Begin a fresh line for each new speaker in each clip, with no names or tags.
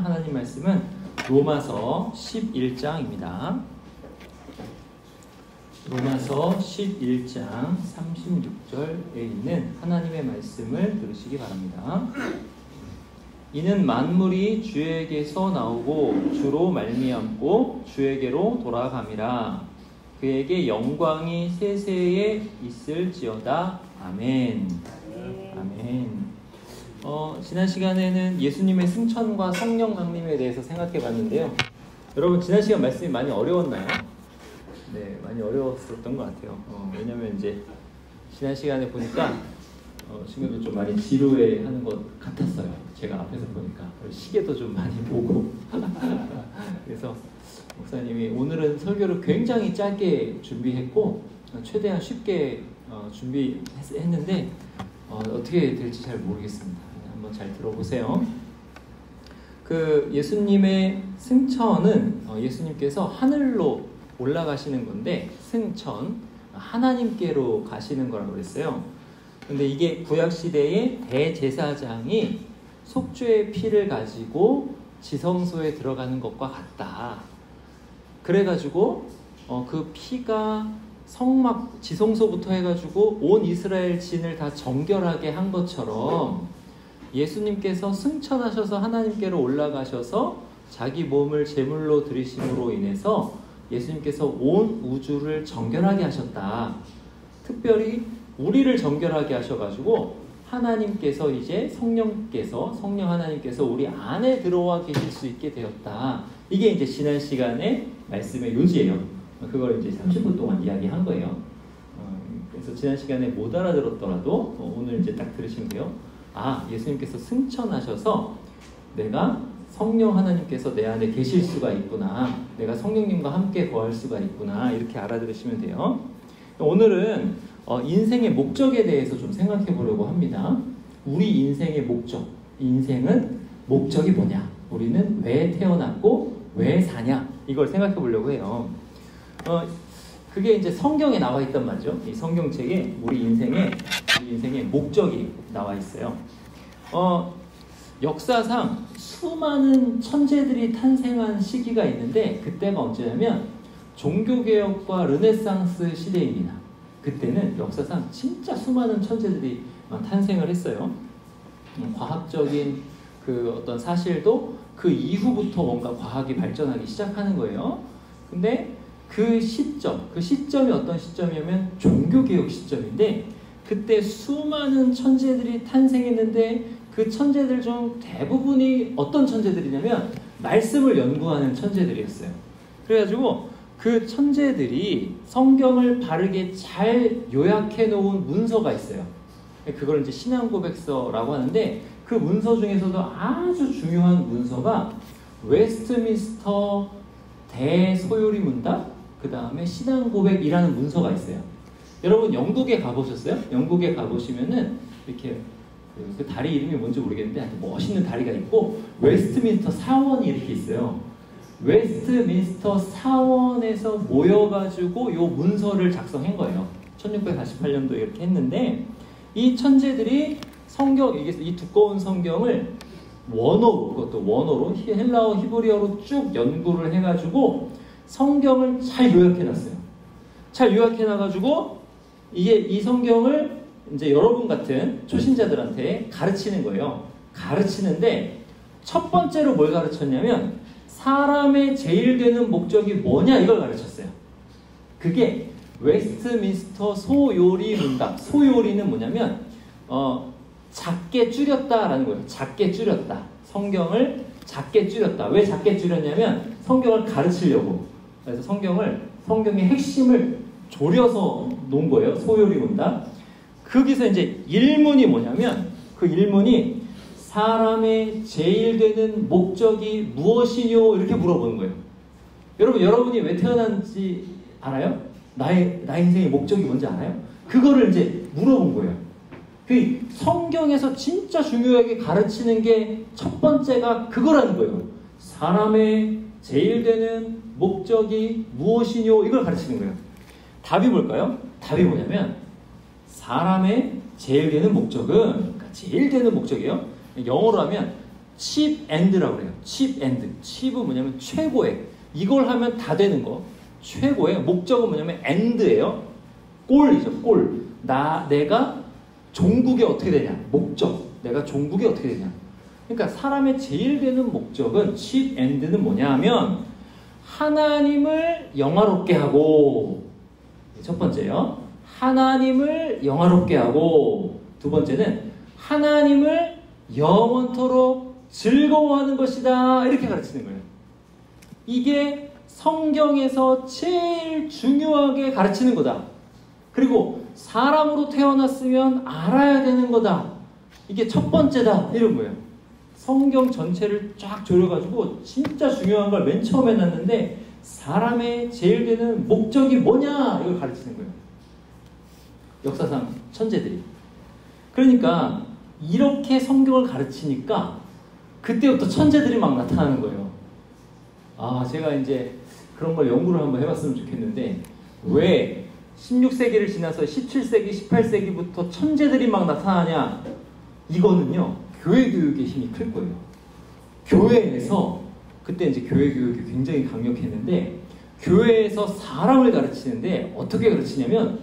하나님 말씀은 로마서 11장입니다. 로마서 11장 36절에 있는 하나님의 말씀을 들으시기 바랍니다. 이는 만물이 주에게서 나오고 주로 말미암고 주에게로 돌아감이라. 그에게 영광이 세세에 있을지어다. 아멘. 아멘. 지난 시간에는 예수님의 승천과 성령 강림에 대해서 생각해 봤는데요. 여러분, 지난 시간 말씀이 많이 어려웠나요? 네, 많이 어려웠었던 것 같아요. 왜냐면 이제 지난 시간에 보니까 친구들 좀 많이 지루해하는 것 같았어요. 제가 앞에서 보니까 시계도 좀 많이 보고 그래서 목사님이 오늘은 설교를 굉장히 짧게 준비했고 최대한 쉽게 준비했는데 어떻게 될지 잘 모르겠습니다. 한번 잘 들어보세요. 그 예수님의 승천은 예수님께서 하늘로 올라가시는 건데, 승천, 하나님께로 가시는 거라고 그랬어요. 근데 이게 구약시대의 대제사장이 속죄의 피를 가지고 지성소에 들어가는 것과 같다. 그래가지고 그 피가 지성소부터 해가지고 온 이스라엘 진을 다 정결하게 한 것처럼 예수님께서 승천하셔서 하나님께로 올라가셔서 자기 몸을 제물로 드리심으로 인해서 예수님께서 온 우주를 정결하게 하셨다. 특별히 우리를 정결하게 하셔가지고 하나님께서 이제 성령 하나님께서 우리 안에 들어와 계실 수 있게 되었다. 이게 이제 지난 시간에 말씀의 요지예요. 그걸 이제 30분 동안 이야기한 거예요. 그래서 지난 시간에 못 알아들었더라도 오늘 이제 딱 들으시면 돼요. 아, 예수님께서 승천하셔서 내가 성령 하나님께서 내 안에 계실 수가 있구나. 내가 성령님과 함께 거할 수가 있구나. 이렇게 알아들으시면 돼요. 오늘은 인생의 목적에 대해서 좀 생각해 보려고 합니다. 우리 인생의 목적. 인생은 목적이 뭐냐? 우리는 왜 태어났고 왜 사냐? 이걸 생각해 보려고 해요. 그게 이제 성경에 나와 있단 말이죠. 이 성경책에 우리 인생의 목적이 나와 있어요. 역사상 수많은 천재들이 탄생한 시기가 있는데, 그때가 언제냐면 종교개혁과 르네상스 시대입니다. 그때는 역사상 진짜 수많은 천재들이 탄생을 했어요. 과학적인 그 어떤 사실도 그 이후부터 뭔가 과학이 발전하기 시작하는 거예요. 근데 그 시점이 어떤 시점이냐면 종교개혁 시점인데, 그때 수많은 천재들이 탄생했는데 그 천재들 중 대부분이 어떤 천재들이냐면 말씀을 연구하는 천재들이었어요. 그래가지고 그 천재들이 성경을 바르게 잘 요약해 놓은 문서가 있어요. 그걸 이제 신앙고백서라고 하는데, 그 문서 중에서도 아주 중요한 문서가 웨스트민스터 대소요리 문답, 그 다음에 신앙고백이라는 문서가 있어요. 여러분 영국에 가보셨어요? 영국에 가보시면은 이렇게 그 다리 이름이 뭔지 모르겠는데 아주 멋있는 다리가 있고 웨스트민스터 사원이 이렇게 있어요. 웨스트민스터 사원에서 모여가지고 이 문서를 작성한 거예요. 1648년도에 이렇게 했는데, 이 천재들이 이 두꺼운 성경을 그것도 원어로 헬라어 히브리어로 쭉 연구를 해가지고 성경을 잘 요약해놨어요. 잘 요약해놔가지고 이 성경을 이제 여러분 같은 초신자들한테 가르치는 거예요. 가르치는데 첫 번째로 뭘 가르쳤냐면 사람의 제일 되는 목적이 뭐냐, 이걸 가르쳤어요. 그게 웨스트민스터 소요리 문답. 소요리는 뭐냐면 작게 줄였다라는 거예요. 작게 줄였다. 성경을 작게 줄였다. 왜 작게 줄였냐면 성경을 가르치려고. 그래서 성경의 핵심을 졸여서 놓은 거예요. 소요리 문답. 거기서 이제 일문이 뭐냐면, 그 일문이 사람의 제일 되는 목적이 무엇이뇨? 이렇게 물어보는 거예요. 여러분이 왜 태어난지 알아요? 나의 인생의 목적이 뭔지 알아요? 그거를 이제 물어본 거예요. 그 성경에서 진짜 중요하게 가르치는 게 첫 번째가 그거라는 거예요. 사람의 제일 되는 목적이 무엇이뇨? 이걸 가르치는 거예요. 답이 뭘까요? 답이 뭐냐면 사람의 제일 되는 목적은, 그러니까 제일 되는 목적이에요. 영어로 하면 칩 앤드라고 그래요. 칩 앤드. 칩은 뭐냐면 최고의. 이걸 하면 다 되는 거. 최고의. 목적은 뭐냐면 앤드예요. 골이죠. 골. 내가 종국이 어떻게 되냐. 목적. 내가 종국이 어떻게 되냐. 그러니까 사람의 제일 되는 목적은 칩 앤드는 뭐냐 하면 하나님을 영화롭게 하고, 첫 번째요. 하나님을 영화롭게 하고, 두 번째는 하나님을 영원토록 즐거워하는 것이다. 이렇게 가르치는 거예요. 이게 성경에서 제일 중요하게 가르치는 거다. 그리고 사람으로 태어났으면 알아야 되는 거다. 이게 첫 번째다. 이런 거예요. 성경 전체를 쫙 조려가지고 진짜 중요한 걸 맨 처음에 놨는데 사람의 제일 되는 목적이 뭐냐 이걸 가르치는 거예요. 역사상 천재들이. 그러니까 이렇게 성경을 가르치니까 그때부터 천재들이 막 나타나는 거예요. 제가 이제 그런 걸 연구를 한번 해봤으면 좋겠는데 왜 16세기를 지나서 17세기, 18세기부터 천재들이 막 나타나냐. 이거는요, 교회 교육의 힘이 클 거예요. 교회에서, 그때 이제 교회 교육이 굉장히 강력했는데, 교회에서 사람을 가르치는데, 어떻게 가르치냐면,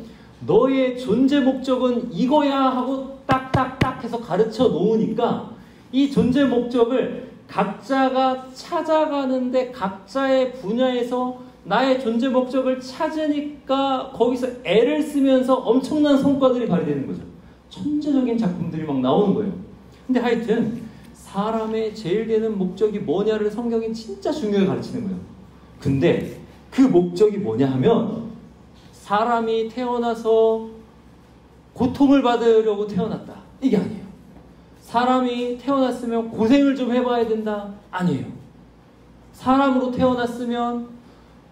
너의 존재 목적은 이거야 하고 딱딱딱 해서 가르쳐 놓으니까, 이 존재 목적을 각자가 찾아가는데, 각자의 분야에서 나의 존재 목적을 찾으니까, 거기서 애를 쓰면서 엄청난 성과들이 발휘되는 거죠. 천재적인 작품들이 막 나오는 거예요. 근데 하여튼 사람의 제일 되는 목적이 뭐냐를 성경이 진짜 중요하게 가르치는 거예요. 근데 그 목적이 뭐냐 하면 사람이 태어나서 고통을 받으려고 태어났다. 이게 아니에요. 사람이 태어났으면 고생을 좀 해봐야 된다. 아니에요. 사람으로 태어났으면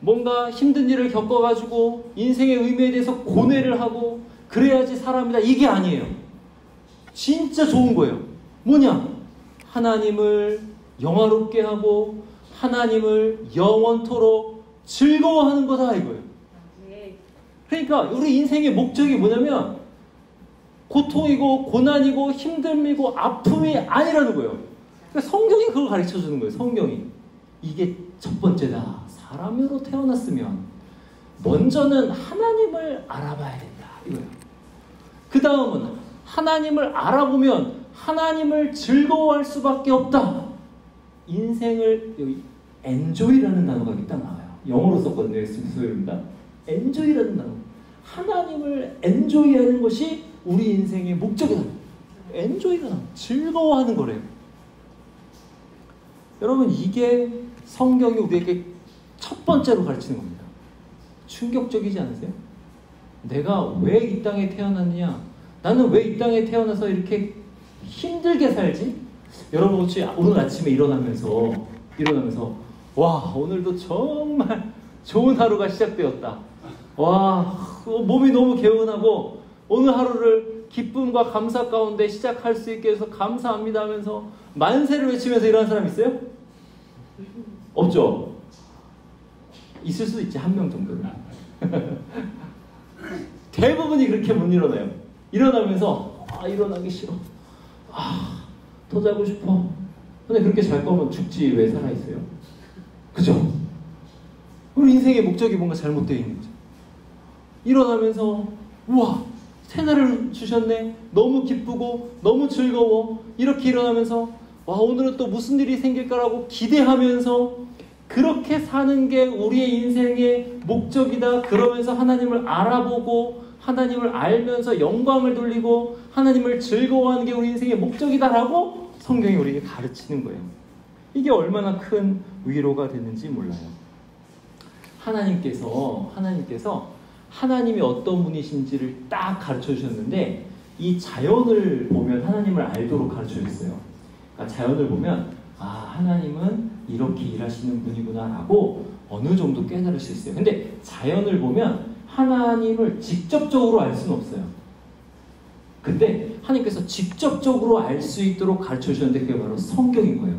뭔가 힘든 일을 겪어가지고 인생의 의미에 대해서 고뇌를 하고 그래야지 사람이다. 이게 아니에요. 진짜 좋은 거예요. 뭐냐? 하나님을 영화롭게 하고 하나님을 영원토록 즐거워하는 거다 이거예요. 그러니까 우리 인생의 목적이 뭐냐면 고통이고 고난이고 힘듦이고 아픔이 아니라는 거예요. 그러니까 성경이 그걸 가르쳐주는 거예요. 성경이. 이게 첫 번째다. 사람으로 태어났으면 먼저는 하나님을 알아봐야 된다 이거예요. 그 다음은 하나님을 알아보면 하나님을 즐거워할 수밖에 없다. 인생을, 여기 enjoy라는 단어가 여기 딱 나와요. 영어로 썼거든요. 죄송합니다. enjoy라는 단어. 하나님을 enjoy하는 것이 우리 인생의 목적이다. enjoy가 즐거워하는 거래요. 여러분, 이게 성경이 우리에게 첫 번째로 가르치는 겁니다. 충격적이지 않으세요? 내가 왜 이 땅에 태어났느냐? 나는 왜 이 땅에 태어나서 이렇게 힘들게 살지? 여러분 혹시 오늘 아침에 일어나면서 와, 오늘도 정말 좋은 하루가 시작되었다. 와, 몸이 너무 개운하고 오늘 하루를 기쁨과 감사 가운데 시작할 수 있게 해서 감사합니다 하면서 만세를 외치면서 일어나는 사람 있어요? 없죠? 있을 수도 있지, 한 명 정도는. 대부분이 그렇게 못 일어나요. 일어나면서 일어나기 싫어. 더 자고 싶어. 근데 그렇게 잘 거면 죽지 왜 살아있어요? 그죠? 우리 인생의 목적이 뭔가 잘못되어 있는 거죠. 일어나면서 우와, 새날을 주셨네. 너무 기쁘고 너무 즐거워. 이렇게 일어나면서 와, 오늘은 또 무슨 일이 생길까라고 기대하면서 그렇게 사는 게 우리의 인생의 목적이다. 그러면서 하나님을 알아보고 하나님을 알면서 영광을 돌리고 하나님을 즐거워하는 게 우리 인생의 목적이다라고 성경이 우리에게 가르치는 거예요. 이게 얼마나 큰 위로가 되는지 몰라요. 하나님께서 하나님이 어떤 분이신지를 딱 가르쳐 주셨는데 이 자연을 보면 하나님을 알도록 가르쳐 주셨어요. 그러니까 자연을 보면 하나님은 이렇게 일하시는 분이구나 라고 어느 정도 깨달을 수 있어요. 근데 자연을 보면 하나님을 직접적으로 알 수는 없어요. 근데 하나님께서 직접적으로 알 수 있도록 가르쳐 주셨는데 그게 바로 성경인 거예요.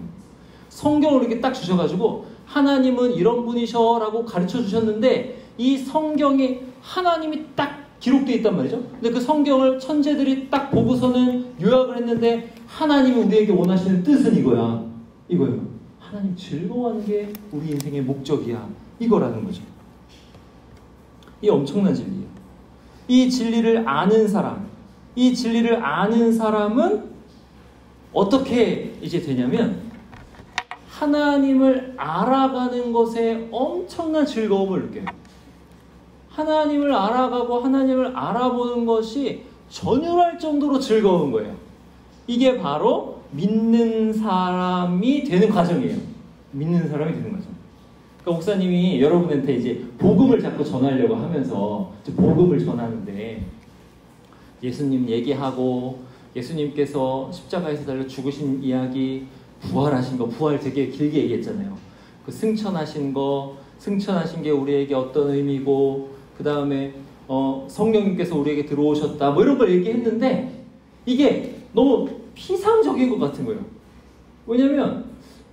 성경을 이렇게 딱 주셔가지고 하나님은 이런 분이셔 라고 가르쳐 주셨는데 이 성경에 하나님이 딱 기록되어 있단 말이죠. 근데 그 성경을 천재들이 딱 보고서는 요약을 했는데 하나님이 우리에게 원하시는 뜻은 이거야. 이거예요. 하나님 즐거워하는 게 우리 인생의 목적이야. 이거라는 거죠. 이 엄청난 진리예요. 이 진리를 아는 사람, 이 진리를 아는 사람은 어떻게 이제 되냐면 하나님을 알아가는 것에 엄청난 즐거움을 느껴요. 하나님을 알아가고 하나님을 알아보는 것이 전율할 정도로 즐거운 거예요. 이게 바로 믿는 사람이 되는 과정이에요. 믿는 사람이 되는 과정. 그러니까 목사님이 여러분한테 이제 복음을 자꾸 전하려고 하면서 복음을 전하는데 예수님 얘기하고 예수님께서 십자가에서 달려 죽으신 이야기, 부활하신 거, 부활 되게 길게 얘기했잖아요. 그 승천하신 거, 승천하신 게 우리에게 어떤 의미고, 그 다음에 성령님께서 우리에게 들어오셨다, 뭐 이런 걸 얘기했는데 이게 너무 피상적인 것 같은 거예요. 왜냐면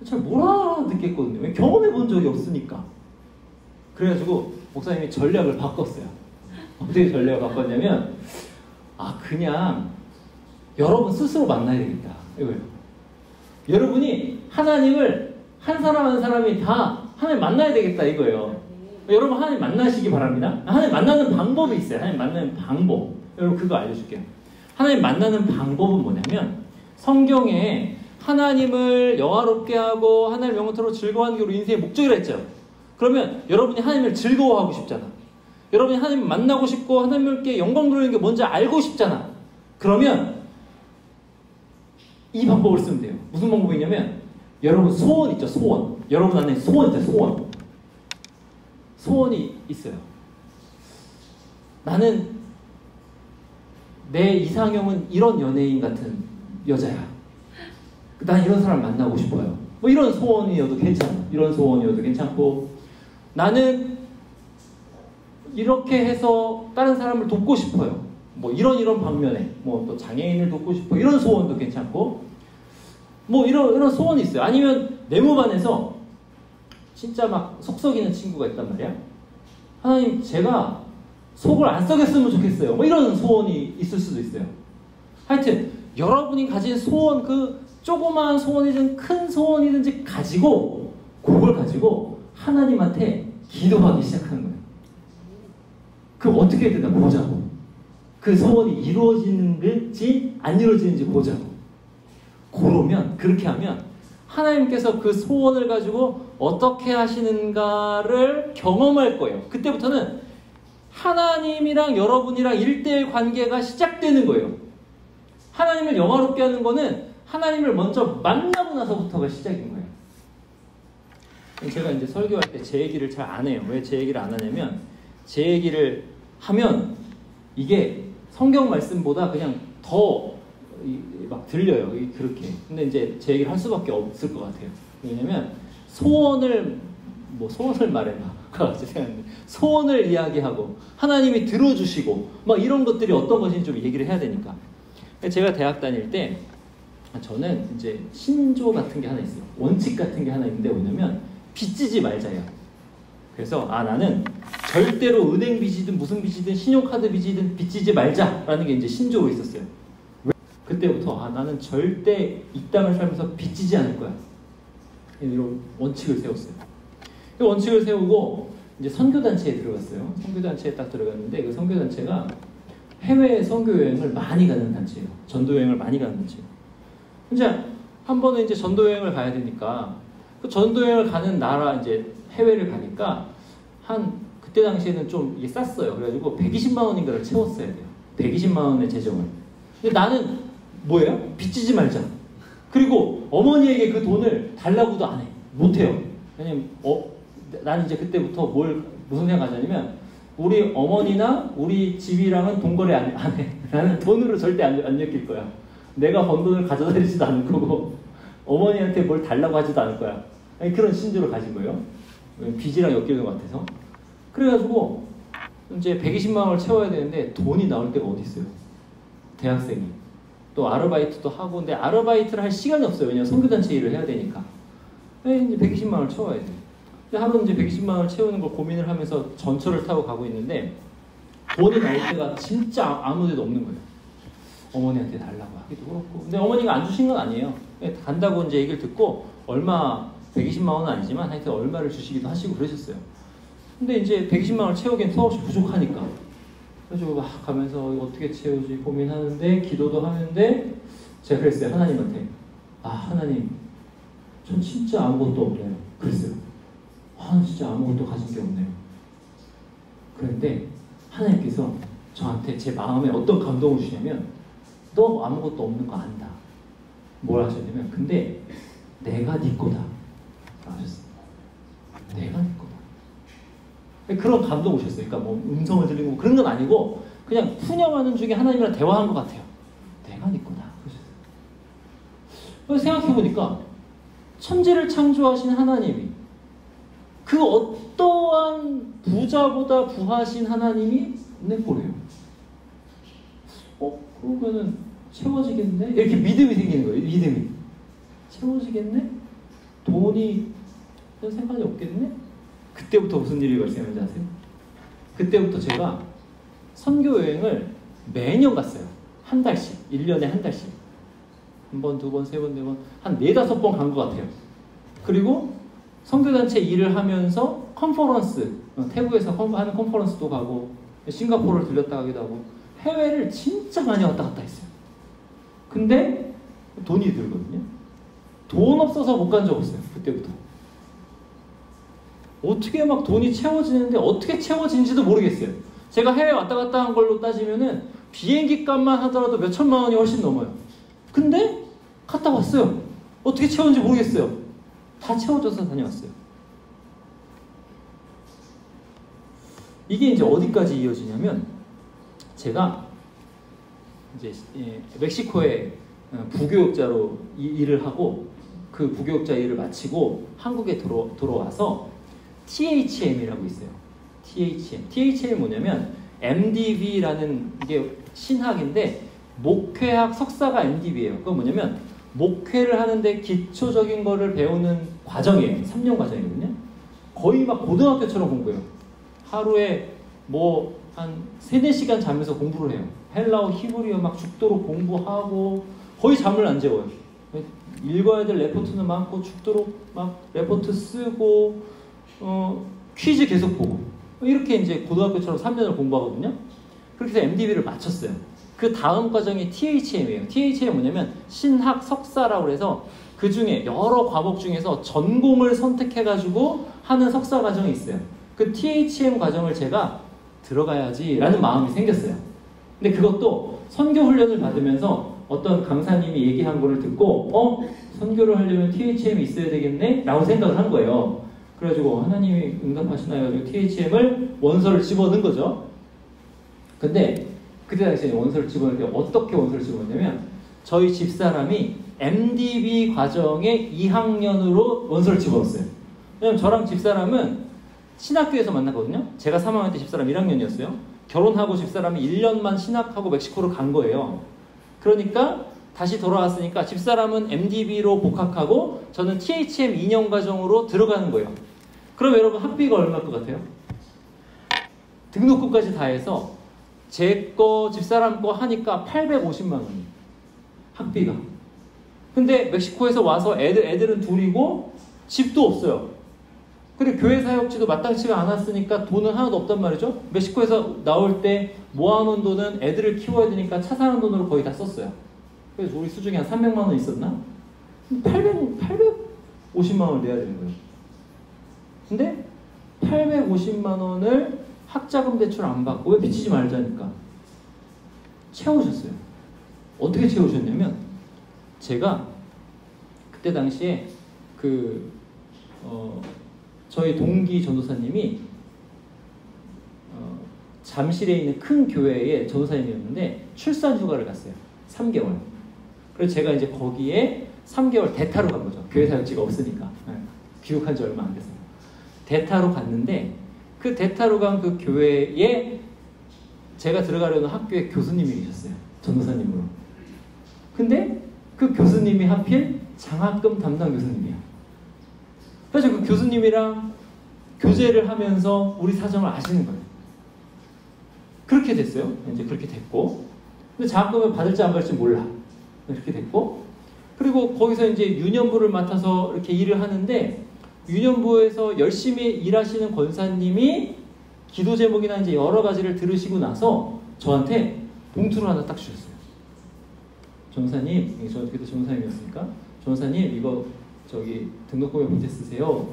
잘 못 알아듣겠거든요. 왜? 경험해 본 적이 없으니까. 그래가지고 목사님이 전략을 바꿨어요. 어떻게 전략을 바꿨냐면 그냥 여러분 스스로 만나야 되겠다. 이거예요. 여러분이 하나님을 한 사람 한 사람이 다 하나님 만나야 되겠다 이거예요. 여러분 하나님 만나시기 바랍니다. 하나님 만나는 방법이 있어요. 하나님 만나는 방법. 여러분 그거 알려줄게요. 하나님 만나는 방법은 뭐냐면 성경에 하나님을 영화롭게 하고 하나님을 영원토록 즐거워하는 게 우리 인생의 목적이라 했죠. 그러면 여러분이 하나님을 즐거워하고 싶잖아. 여러분이 하나님을 만나고 싶고 하나님께 영광 돌리는 게 뭔지 알고 싶잖아. 그러면 이 방법을 쓰면 돼요. 무슨 방법이냐면 여러분 소원 있죠. 소원. 여러분 안에 소원 있죠. 소원. 소원이 있어요. 나는 내 이상형은 이런 연예인 같은 여자야. 난 이런 사람 만나고 싶어요. 뭐 이런 소원이어도 괜찮아. 이런 소원이어도 괜찮고 나는 이렇게 해서 다른 사람을 돕고 싶어요. 뭐 이런 방면에 뭐 또 장애인을 돕고 싶어. 이런 소원도 괜찮고 뭐 이런 소원이 있어요. 아니면 내 몸 안에서 진짜 막 속 썩이는 친구가 있단 말이야. 하나님 제가 속을 안 썩였으면 좋겠어요. 뭐 이런 소원이 있을 수도 있어요. 하여튼 여러분이 가진 소원 그 조그마한 소원이든 큰 소원이든지 가지고 그걸 가지고 하나님한테 기도하기 시작하는 거예요. 그럼 어떻게 되나 보자고. 그 소원이 이루어지는지 안 이루어지는지 보자고. 그러면 그렇게 하면 하나님께서 그 소원을 가지고 어떻게 하시는가를 경험할 거예요. 그때부터는 하나님이랑 여러분이랑 1대1 관계가 시작되는 거예요. 하나님을 영화롭게 하는 거는 하나님을 먼저 만나고 나서부터가 시작인 거예요. 제가 이제 설교할 때 제 얘기를 잘 안 해요. 왜 제 얘기를 안 하냐면 제 얘기를 하면 이게 성경 말씀보다 그냥 더 막 들려요. 그렇게. 근데 이제 제 얘기를 할 수밖에 없을 것 같아요. 왜냐면 소원을 말해봐. 소원을 이야기하고 하나님이 들어주시고 막 이런 것들이 어떤 것인지 좀 얘기를 해야 되니까. 제가 대학 다닐 때 저는 이제 신조 같은 게 하나 있어요. 원칙 같은 게 하나 있는데 뭐냐면 빚지지 말자예요. 그래서 나는 절대로 은행 빚이든 무슨 빚이든 신용카드 빚이든 빚지지 말자라는 게 이제 신조로 있었어요. 그때부터 나는 절대 이 땅을 살면서 빚지지 않을 거야. 이런 원칙을 세웠어요. 그 원칙을 세우고 이제 선교단체에 들어갔어요. 선교단체에 딱 들어갔는데 그 선교단체가 해외 선교여행을 많이 가는 단체예요. 전도여행을 많이 가는 단체예요. 이제 한 번은 이제 전도여행을 가야 되니까 그 전도여행을 가는 나라 이제 해외를 가니까 그때 당시에는 좀 이게 쌌어요. 그래가지고 120만 원인가를 채웠어야 돼요. 120만 원의 재정을. 근데 나는 뭐예요? 빚지지 말자. 그리고 어머니에게 그 돈을 달라고도 안 해. 못 해요. 왜냐면 나는 이제 그때부터 무슨 생각하냐면 우리 어머니나 우리 집이랑은 돈거래 안 해. 나는 돈으로 절대 안 엮일 거야. 내가 번 돈을 가져다 드리지도 않을 거고 어머니한테 뭘 달라고 하지도 않을 거야. 아니, 그런 신조를 가진 거예요. 빚이랑 엮이는 것 같아서. 그래가지고 이제 120만 원을 채워야 되는데 돈이 나올 때가 어디 있어요. 대학생이. 또 아르바이트도 하고 근데 아르바이트를 할 시간이 없어요. 왜냐면 선교단체 일을 해야 되니까. 이제 120만 원을 채워야 돼. 하루 이제 120만 원을 채우는 걸 고민을 하면서 전철을 타고 가고 있는데 돈이 나올 때가 진짜 아무 데도 없는 거예요. 어머니한테 달라고 하기도 그렇고. 근데 어머니가 안 주신 건 아니에요. 간다고 이제 얘기를 듣고 얼마 120만 원은 아니지만 하여튼 얼마를 주시기도 하시고 그러셨어요. 근데 이제 120만 원을 채우기엔 수없이 부족하니까 그래서 막 가면서 이거 어떻게 채우지 고민하는데 기도도 하는데 제가 그랬어요. 하나님한테 하나님 전 진짜 아무것도 없네요. 그랬어요. 진짜 아무것도 가진 게 없네요. 그런데 하나님께서 저한테 제 마음에 어떤 감동을 주냐면 너 아무것도 없는 거 안다. 뭘 하셨냐면 근데 내가 네 거다 하셨어요. 내가 네 거다. 그런 감동 오셨어요. 그러니까 뭐 음성을 들리고 그런 건 아니고 그냥 푸념하는 중에 하나님이랑 대화한 것 같아요. 내가 네 거다 그러셨어요. 그래서 생각해보니까 천지를 창조하신 하나님이 그 어떠한 부자보다 부하신 하나님이 내 거래요. 그러면은 채워지겠네? 이렇게 믿음이 생기는 거예요. 믿음이. 채워지겠네? 돈이 상관이 없겠네? 그때부터 무슨 일이 발생했는지 아세요? 그때부터 제가 선교 여행을 매년 갔어요. 한 달씩. 1년에 한 달씩. 한 번, 두 번, 세 번, 네 번, 한 4-5번 간 것 같아요. 그리고 선교단체 일을 하면서 컨퍼런스, 태국에서 하는 컨퍼런스도 가고 싱가포르를 들렸다 가기도 하고 해외를 진짜 많이 왔다 갔다 했어요. 근데 돈이 들거든요. 돈 없어서 못 간 적 없어요. 그때부터. 어떻게 막 돈이 채워지는데 어떻게 채워지는지도 모르겠어요. 제가 해외 왔다 갔다 한 걸로 따지면은 비행기 값만 하더라도 몇 천만 원이 훨씬 넘어요. 근데 갔다 왔어요. 어떻게 채웠는지 모르겠어요. 다 채워져서 다녀왔어요. 이게 이제 어디까지 이어지냐면 제가 이제 멕시코에 부교육자로 일을 하고 그 부교육자 일을 마치고 한국에 들어와서 THM이라고 있어요. THM이 뭐냐면 MDB라는 이게 신학인데 목회학 석사가 MDB예요. 그건 뭐냐면 목회를 하는데 기초적인 거를 배우는 과정이에요. 3년 과정이거든요. 거의 막 고등학교처럼 공부해요. 하루에 뭐 한 3-4시간 자면서 공부를 해요. 헬라어, 히브리어 막 죽도록 공부하고 거의 잠을 안 재워요. 읽어야 될 레포트는 많고 죽도록 막 레포트 쓰고 퀴즈 계속 보고 이렇게 이제 고등학교처럼 3년을 공부하거든요. 그렇게 해서 MDB를 마쳤어요. 그 다음 과정이 THM이에요. THM이 뭐냐면 신학 석사라고 해서 그 중에 여러 과목 중에서 전공을 선택해가지고 하는 석사 과정이 있어요. 그 THM 과정을 제가 들어가야지라는 마음이 생겼어요. 근데 그것도 선교 훈련을 받으면서 어떤 강사님이 얘기한 거를 듣고 선교를 하려면 THM이 있어야 되겠네? 라고 생각을 한 거예요. 그래가지고 하나님이 응답하시나 해가지고 THM을 원서를 집어넣은 거죠. 근데 그때 당시에 원서를 집어넣을 때 어떻게 원서를 집어넣냐면 저희 집사람이 MDB 과정의 2학년으로 원서를 집어넣었어요. 왜냐면 저랑 집사람은 신학교에서 만났거든요. 제가 3학년 때 집사람 1학년이었어요. 결혼하고 집사람이 1년만 신학하고 멕시코로 간 거예요. 그러니까 다시 돌아왔으니까 집사람은 MDB로 복학하고 저는 THM 2년 과정으로 들어가는 거예요. 그럼 여러분 학비가 얼마일 것 같아요? 등록금까지 다 해서 제 거 집사람 거 하니까 850만 원이에요. 학비가. 근데 멕시코에서 와서 애들은 둘이고 집도 없어요. 그리고 교회 사역지도 마땅치가 않았으니까 돈은 하나도 없단 말이죠. 멕시코에서 나올 때 모아놓은 돈은 애들을 키워야 되니까 차 사는 돈으로 거의 다 썼어요. 그래서 우리 수중에 한 300만 원 있었나? 850만 원을 내야 되는 거예요. 근데 850만 원을 학자금 대출 안 받고 왜 빚지지 말자니까 채우셨어요. 어떻게 채우셨냐면 제가 그때 당시에 저희 동기 전도사님이 잠실에 있는 큰 교회의 전도사님이었는데 출산 휴가를 갔어요. 3개월. 그래서 제가 이제 거기에 3개월 대타로 간 거죠. 교회 사역지가 없으니까. 귀국한 지 얼마 안 됐어요. 대타로 갔는데 그 대타로 간 그 교회에 제가 들어가려는 학교에 교수님이 계셨어요. 전도사님으로. 근데 그 교수님이 하필 장학금 담당 교수님이에요. 그래서 그 교수님이랑 교제를 하면서 우리 사정을 아시는 거예요. 그렇게 됐어요. 이제 그렇게 됐고. 근데 장학금을 받을지 안 받을지 몰라. 그렇게 됐고. 그리고 거기서 이제 유년부를 맡아서 이렇게 일을 하는데, 유년부에서 열심히 일하시는 권사님이 기도 제목이나 이제 여러 가지를 들으시고 나서 저한테 봉투를 하나 딱 주셨어요. 전사님, 저 그때 전사님이었으니까, 전사님 이거 저기 등록금에 문제 쓰세요.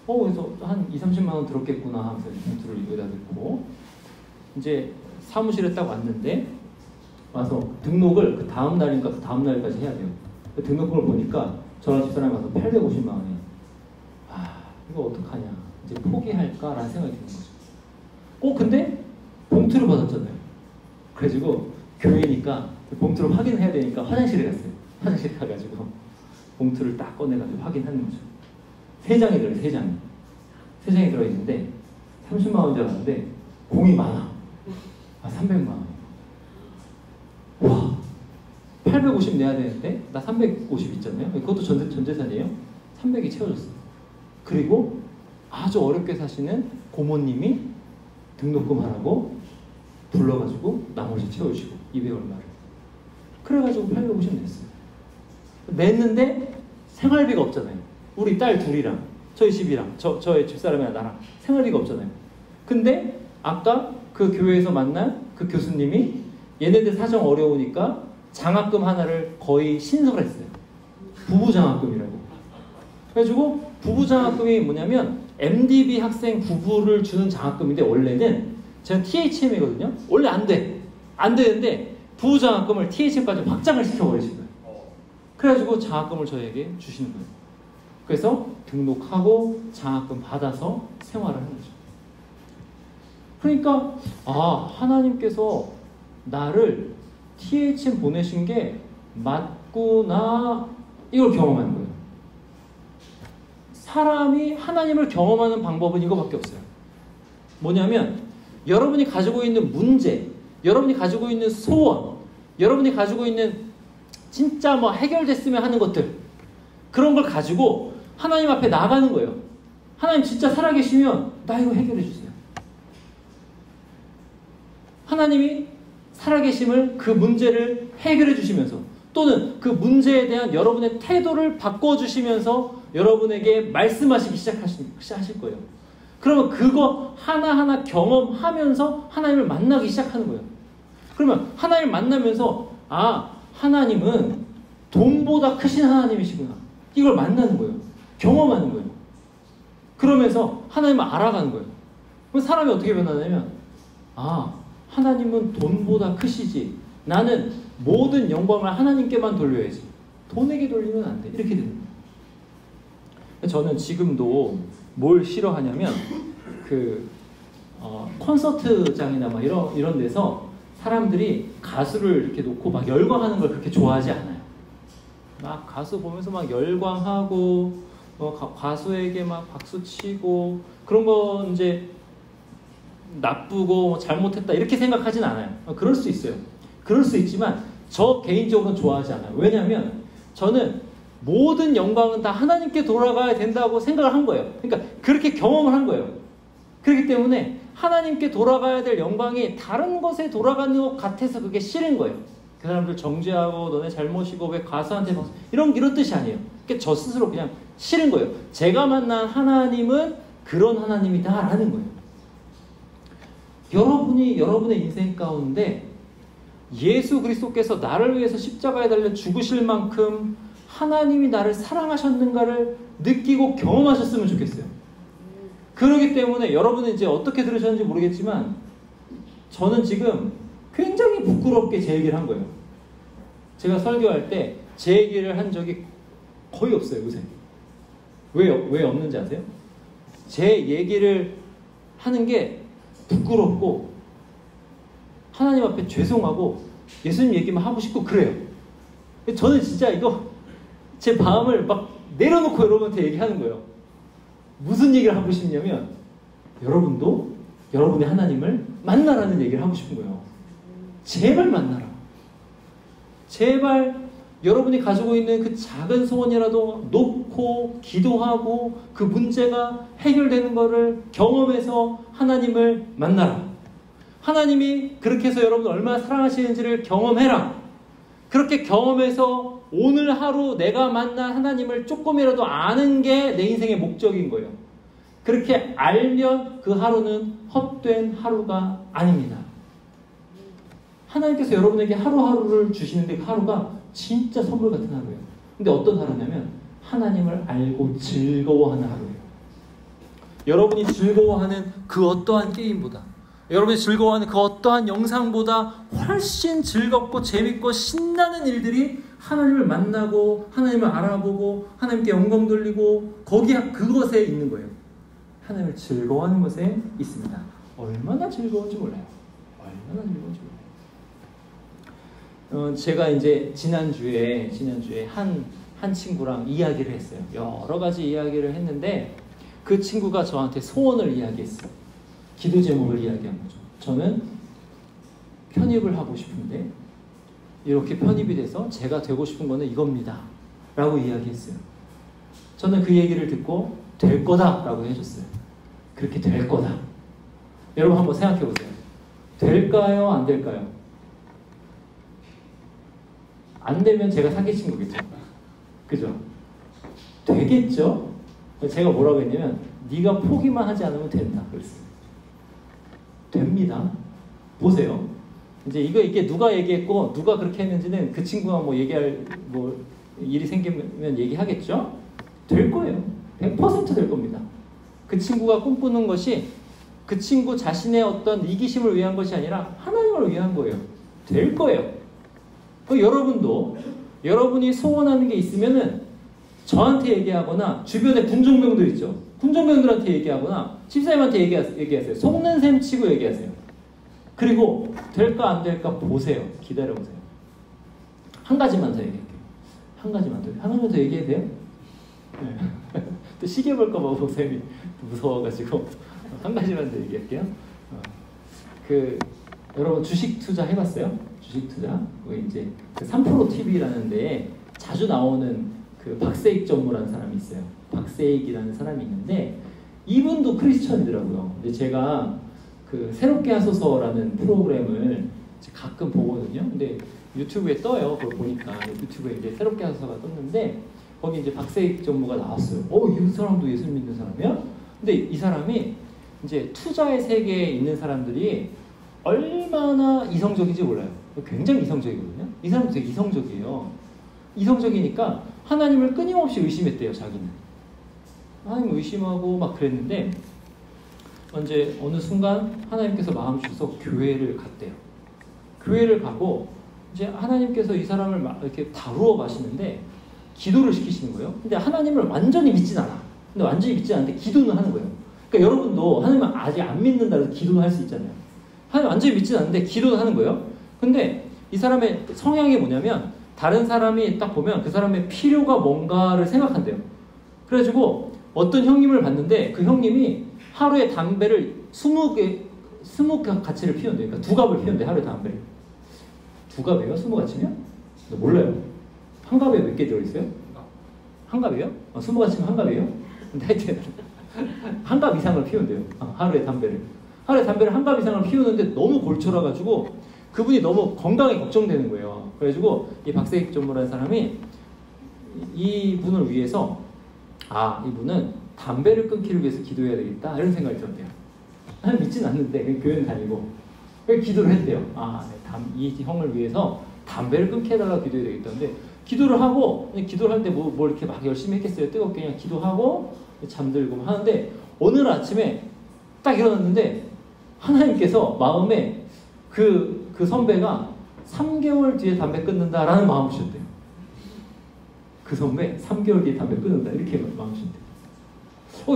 그래서 한 2-30만 원 들었겠구나 하면서 봉투를 여기다 넣고 이제 사무실에 딱 왔는데, 와서 등록을 그 다음 날인가 그 다음 날까지 해야 돼요. 그 등록금을 보니까 저랑 집사람이 와서 850만 원이에요. 이거 어떡하냐, 이제 포기할까라는 생각이 드는 거죠. 근데 봉투를 받았잖아요. 그래가지고 교회니까 봉투를 확인해야 되니까 화장실에 갔어요. 화장실에 가가지고 봉투를 딱 꺼내가지고 확인하는 거죠. 3장이 들어요. 3장이. 3장이 들어있는데 30만 원인 줄 알았는데 공이 많아. 300만 원. 와, 850 내야 되는데 나 350 있잖아요. 그것도 전재산이에요. 300이 채워졌어요. 그리고 아주 어렵게 사시는 고모님이 등록금 하라고 불러가지고 나머지 채워주시고 200 얼마를. 그래가지고 850 냈어요. 냈는데 생활비가 없잖아요. 우리 딸 둘이랑 저희 집이랑 저의 집사람이랑 나랑 생활비가 없잖아요. 근데 아까 그 교회에서 만난 그 교수님이 얘네들 사정 어려우니까 장학금 하나를 거의 신설했어요. 부부장학금이라고. 그래가지고 부부장학금이 뭐냐면 MDB 학생 부부를 주는 장학금인데, 원래는 저는 THM이거든요. 원래 안 되는데 부부장학금을 THM까지 확장을 시켜버리신 거예요. 그래가지고 장학금을 저에게 주시는 거예요. 그래서 등록하고 장학금 받아서 생활을 하는 거죠. 그러니까 하나님께서 나를 THM 보내신 게 맞구나, 이걸 경험하는 거예요. 사람이 하나님을 경험하는 방법은 이거밖에 없어요. 뭐냐면 여러분이 가지고 있는 문제, 여러분이 가지고 있는 소원, 여러분이 가지고 있는 진짜 해결됐으면 하는 것들, 그런 걸 가지고 하나님 앞에 나가는 거예요. 하나님 진짜 살아계시면 나 이거 해결해 주세요. 하나님이 살아계심을, 그 문제를 해결해 주시면서, 또는 그 문제에 대한 여러분의 태도를 바꿔주시면서 여러분에게 말씀하시기 시작하실 거예요. 그러면 그거 하나하나 경험하면서 하나님을 만나기 시작하는 거예요. 그러면 하나님을 만나면서 하나님은 돈보다 크신 하나님이시구나, 이걸 만나는 거예요. 경험하는 거예요. 그러면서 하나님을 알아가는 거예요. 그럼 사람이 어떻게 변하냐면 하나님은 돈보다 크시지, 나는 모든 영광을 하나님께만 돌려야지, 돈에게 돌리면 안 돼, 이렇게 되는 거예요. 저는 지금도 뭘 싫어하냐면 콘서트장이나 이런 데서 사람들이 가수를 이렇게 놓고 막 열광하는 걸 그렇게 좋아하지 않아요. 막 가수 보면서 막 열광하고 가수에게 막 박수 치고 그런 거 이제 나쁘고 잘못했다 이렇게 생각하진 않아요. 그럴 수 있어요. 그럴 수 있지만 저 개인적으로는 좋아하지 않아요. 왜냐하면 저는 모든 영광은 다 하나님께 돌아가야 된다고 생각을 한 거예요. 그러니까 그렇게 경험을 한 거예요. 그렇기 때문에 하나님께 돌아가야 될 영광이 다른 것에 돌아가는 것 같아서 그게 싫은 거예요. 그 사람들 정죄하고 너네 잘못이고 왜 가수한테 이런 뜻이 아니에요. 그러니까 저 스스로 그냥 싫은 거예요. 제가 만난 하나님은 그런 하나님이다라는 거예요. 여러분이 여러분의 인생 가운데 예수 그리스도께서 나를 위해서 십자가에 달려 죽으실 만큼 하나님이 나를 사랑하셨는가를 느끼고 경험하셨으면 좋겠어요. 그렇기 때문에 여러분은 이제 어떻게 들으셨는지 모르겠지만 저는 지금 굉장히 부끄럽게 제 얘기를 한 거예요. 제가 설교할 때 제 얘기를 한 적이 거의 없어요, 요새. 왜 없는지 아세요? 제 얘기를 하는 게 부끄럽고 하나님 앞에 죄송하고 예수님 얘기만 하고 싶고 그래요. 저는 진짜 이거 제 마음을 막 내려놓고 여러분한테 얘기하는 거예요. 무슨 얘기를 하고 싶냐면 여러분도 여러분의 하나님을 만나라는 얘기를 하고 싶은 거예요. 제발 만나라. 제발 여러분이 가지고 있는 그 작은 소원이라도 놓고 기도하고 그 문제가 해결되는 것을 경험해서 하나님을 만나라. 하나님이 그렇게 해서 여러분을 얼마나 사랑하시는지를 경험해라. 그렇게 경험해서 오늘 하루 내가 만난 하나님을 조금이라도 아는 게 내 인생의 목적인 거예요. 그렇게 알면 그 하루는 헛된 하루가 아닙니다. 하나님께서 여러분에게 하루하루를 주시는데 그 하루가 진짜 선물 같은 하루예요. 근데 어떤 하루냐면 하나님을 알고 즐거워하는 하루예요. 여러분이 즐거워하는 그 어떠한 게임보다, 여러분이 즐거워하는 그 어떠한 영상보다 훨씬 즐겁고 재밌고 신나는 일들이 하나님을 만나고 하나님을 알아보고 하나님께 영광 돌리고 그것에 있는 거예요. 하나님을 즐거워하는 것에 있습니다. 얼마나 즐거운지 몰라요. 얼마나 즐거운지 몰라요. 제가 이제 지난주에 한 친구랑 이야기를 했어요. 여러 가지 이야기를 했는데 그 친구가 저한테 소원을 이야기했어요. 기도 제목을 이야기한 거죠. 저는 편입을 하고 싶은데 이렇게 편입이 돼서 제가 되고 싶은 거는 이겁니다. 라고 이야기했어요. 저는 그 얘기를 듣고 될 거다 라고 해줬어요. 그렇게 될 거다. 여러분 한번 생각해 보세요. 될까요? 안 될까요? 안 되면 제가 사기친 거겠죠. 그죠? 되겠죠? 제가 뭐라고 했냐면 네가 포기만 하지 않으면 된다 그랬어요. 됩니다. 보세요. 이제 이게 누가 얘기했고 누가 그렇게 했는지는 그 친구가 뭐 얘기할 일이 생기면 얘기하겠죠. 될 거예요. 100% 될 겁니다. 그 친구가 꿈꾸는 것이 그 친구 자신의 어떤 이기심을 위한 것이 아니라 하나님을 위한 거예요. 될 거예요. 여러분도 여러분이 소원하는 게 있으면은 저한테 얘기하거나 주변에 군종병들 있죠. 군종병들한테 얘기하거나 집사님한테 얘기하세요. 속는 셈 치고 얘기하세요. 그리고 될까 안 될까 보세요. 기다려보세요. 한 가지만 더 얘기할게요. 한 가지만 더 얘기해도 돼요? 네. 또 시계 볼까 봐 목사님이 무서워가지고 한 가지만 더 얘기할게요. 여러분 주식 투자 해봤어요? 주식 투자? 이제 그 3프로 TV라는 데에 자주 나오는 그 박세익 전무라는 사람이 있어요. 박세익이라는 사람이 있는데 이분도 크리스천이더라고요. 근데 제가 그 새롭게 하소서라는 프로그램을 가끔 보거든요. 근데 유튜브에 떠요. 그걸 보니까 유튜브에 이제 새롭게 하소서가 떴는데 거기 이제 박세익 전무가 나왔어요. 이 사람도 예수 믿는 사람이야? 근데 이 사람이 이제 투자의 세계에 있는 사람들이 얼마나 이성적인지 몰라요. 굉장히 이성적이거든요. 이 사람도 되게 이성적이에요. 이성적이니까 하나님을 끊임없이 의심했대요. 자기는 하나님 의심하고 막 그랬는데 이제 어느 순간 하나님께서 마음 주셔서 교회를 갔대요. 교회를 가고 이제 하나님께서 이 사람을 막 이렇게 다루어 가시는데 기도를 시키시는 거예요. 근데 하나님을 완전히 믿진 않아. 근데 완전히 믿진 않는데 기도는 하는 거예요. 그러니까 여러분도 하나님을 아직 안 믿는다 해서 기도는 할 수 있잖아요. 하나님 완전히 믿진 않는데 기도는 하는 거예요. 근데 이 사람의 성향이 뭐냐면 다른 사람이 딱 보면 그 사람의 필요가 뭔가를 생각한대요. 그래가지고 어떤 형님을 봤는데 그 형님이 하루에 담배를 20가치를 피운대요. 그러니까 2갑을 피운대 하루에 담배를. 2갑이에요? 20가치면? 몰라요. 한 갑에 몇 개 들어있어요? 한 갑이에요? 20가치면 한 갑이에요? 근데 하여튼 한 갑 이상을 피운대요. 하루에 담배를. 하루에 담배를 한 갑 이상을 피우는데 너무 골쳐라가지고 그분이 너무 건강에 걱정되는 거예요. 그래가지고 이 박세익 전무라는 사람이 이 분을 위해서 이분은 담배를 끊기를 위해서 기도해야 되겠다 이런 생각이 들었대요. 나는 믿진 않는데 교회는 다니고 기도를 했대요. 이 형을 위해서 담배를 끊게 해달라고 기도해야 되겠다는데 기도를 하고 기도를 할 때 뭐 이렇게 막 열심히 했겠어요. 뜨겁게 그냥 기도하고 잠들고 하는데 어느 날 아침에 딱 일어났는데 하나님께서 마음에 그 선배가 3개월 뒤에 담배 끊는다라는 마음을 주셨대요. 그 선배 3개월 뒤에 담배 끊는다 이렇게 마음을 주셨대요.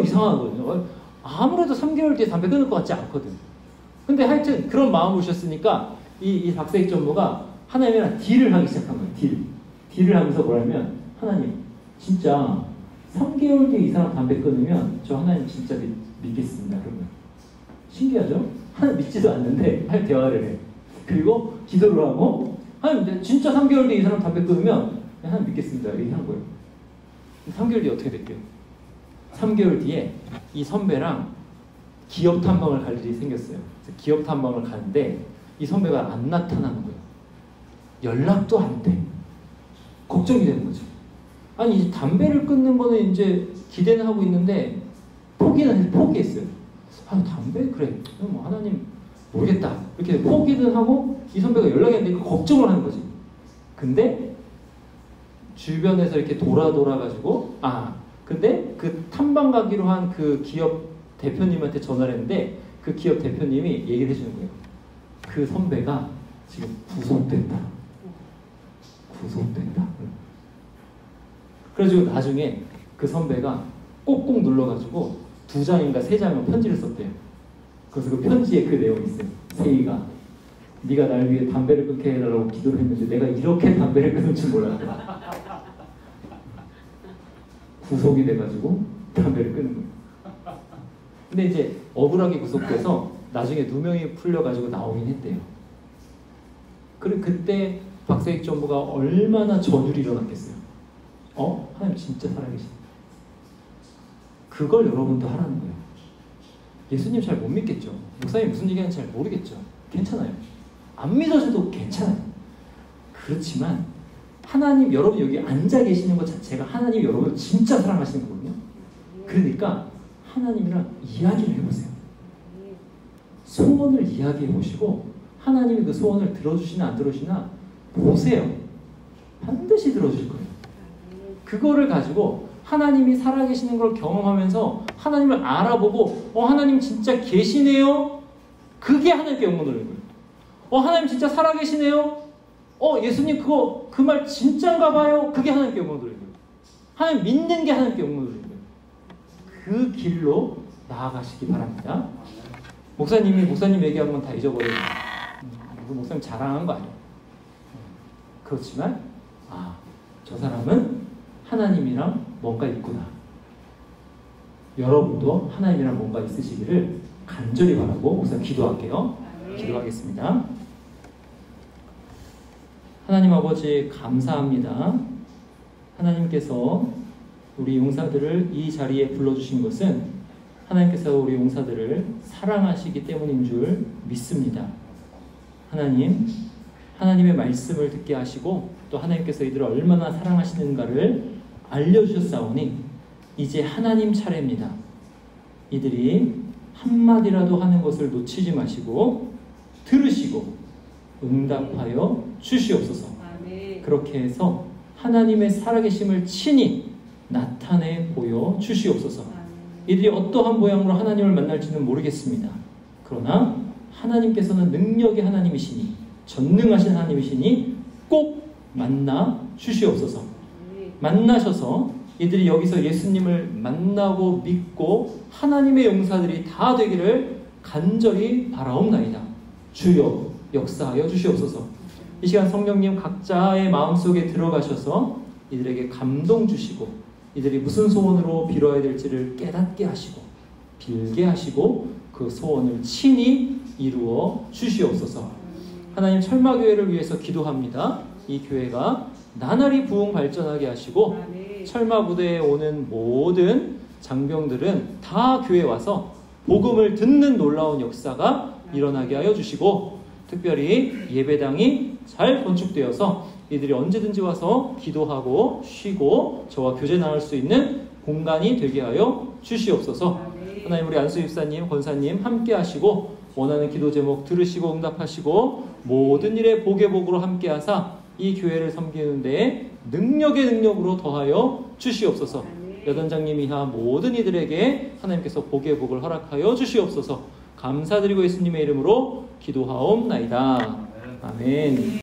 이상하거든요. 아무래도 3개월 뒤에 담배 끊을 것 같지 않거든. 근데 하여튼 그런 마음을 주셨으니까 이 박세익 전무가 하나님이랑 딜을 하기 시작한 거예요. 딜을 하면서 뭐라면 하나님 진짜 3개월 뒤에 이 사람 담배 끊으면 저 하나님 진짜 믿겠습니다. 그러면 신기하죠? 하나님 믿지도 않는데 하나님 대화를 해. 그리고 기도를 하고 하나님 진짜 3개월 뒤에 이 사람 담배 끊으면 하나님 믿겠습니다. 이렇게 한 거예요. 3개월 뒤에 어떻게 됐대요? 3개월 뒤에 이 선배랑 기업 탐방을 갈 일이 생겼어요. 그래서 기업 탐방을 가는데 이 선배가 안 나타나는 거예요. 연락도 안 돼. 걱정이 되는 거죠. 아니 이제 담배를 끊는 거는 이제 기대는 하고 있는데 포기했어요. 아 담배 그래 뭐 하나님 모르겠다 이렇게 포기는 하고 이 선배가 연락이 안 되니까 걱정을 하는 거지. 근데 주변에서 이렇게 돌아가지고 근데 그 탐방 가기로 한 그 기업 대표님한테 전화를 했는데 그 기업 대표님이 얘기를 해주는 거예요. 그 선배가 지금 구속됐다. 그래가지고 나중에 그 선배가 꼭꼭 눌러가지고 2장인가 3장을 편지를 썼대요. 그래서 그 편지에 그 내용이 있어요. 세희가 네가 날 위해 담배를 끊게 해달라고 기도를 했는데 내가 이렇게 담배를 끊을 줄 몰랐다. 구속이 돼가지고 담배를 끊는 거예요. 근데 이제 억울하게 구속돼서 나중에 누명이 풀려가지고 나오긴 했대요. 그리고 그때 박세익 전무가 얼마나 전율이 일어났겠어요. 하나님 진짜 살아계시네. 그걸 여러분도 하라는 거예요. 예수님 잘 못 믿겠죠. 목사님 무슨 얘기하는지 잘 모르겠죠. 괜찮아요. 안 믿어줘도 괜찮아요. 그렇지만 하나님 여러분 여기 앉아 계시는 것 자체가 하나님 여러분을 진짜 사랑하시는 거거든요. 그러니까 하나님이랑 이야기를 해보세요. 소원을 이야기해 보시고 하나님이 그 소원을 들어주시나 안 들어주시나 보세요. 반드시 들어주실 거예요. 그거를 가지고 하나님이 살아계시는 걸 경험하면서 하나님을 알아보고 하나님 진짜 계시네요. 그게 하나님께 영광 돌리는 거예요. 하나님 진짜 살아계시네요. 예수님 그 말 진짜인가 봐요. 그게 하나님께 영광 돌리는 거예요. 하나님 믿는 게 하나님께 영광 돌리는 거예요. 그 길로 나아가시기 바랍니다. 목사님 얘기한 건 다 잊어버려요. 목사님 자랑한 거 아니에요. 그렇지만 저 사람은 하나님이랑 뭔가 있구나. 여러분도 하나님이랑 뭔가 있으시기를 간절히 바라고 목사님 기도할게요. 기도하겠습니다. 하나님 아버지 감사합니다. 하나님께서 우리 용사들을 이 자리에 불러주신 것은 하나님께서 우리 용사들을 사랑하시기 때문인 줄 믿습니다. 하나님의 말씀을 듣게 하시고 또 하나님께서 이들을 얼마나 사랑하시는가를 알려주셨사오니 이제 하나님 차례입니다. 이들이 한마디라도 하는 것을 놓치지 마시고 들으시고 응답하여 주시옵소서. 그렇게 해서 하나님의 살아계심을 친히 나타내 보여 주시옵소서. 이들이 어떠한 모양으로 하나님을 만날지는 모르겠습니다. 그러나 하나님께서는 능력의 하나님이시니 전능하신 하나님이시니 꼭 만나 주시옵소서. 만나셔서 이들이 여기서 예수님을 만나고 믿고 하나님의 용사들이 다 되기를 간절히 바라옵나이다. 주여 역사하여 주시옵소서. 이 시간 성령님 각자의 마음속에 들어가셔서 이들에게 감동 주시고 이들이 무슨 소원으로 빌어야 될지를 깨닫게 하시고 빌게 하시고 그 소원을 친히 이루어 주시옵소서. 하나님 철마교회를 위해서 기도합니다. 이 교회가 나날이 부흥 발전하게 하시고 철마부대에 오는 모든 장병들은 다 교회에 와서 복음을 듣는 놀라운 역사가 일어나게 하여 주시고 특별히 예배당이 잘 건축되어서 이들이 언제든지 와서 기도하고 쉬고 저와 교제 나눌 수 있는 공간이 되게 하여 주시옵소서. 하나님 우리 안수 집사님, 권사님 함께 하시고 원하는 기도 제목 들으시고 응답하시고 모든 일에 복의 복으로 함께 하사 이 교회를 섬기는 데에 능력의 능력으로 더하여 주시옵소서. 여단장님 이하 모든 이들에게 하나님께서 복의 복을 허락하여 주시옵소서. 감사드리고 예수님의 이름으로 기도하옵나이다. 아멘.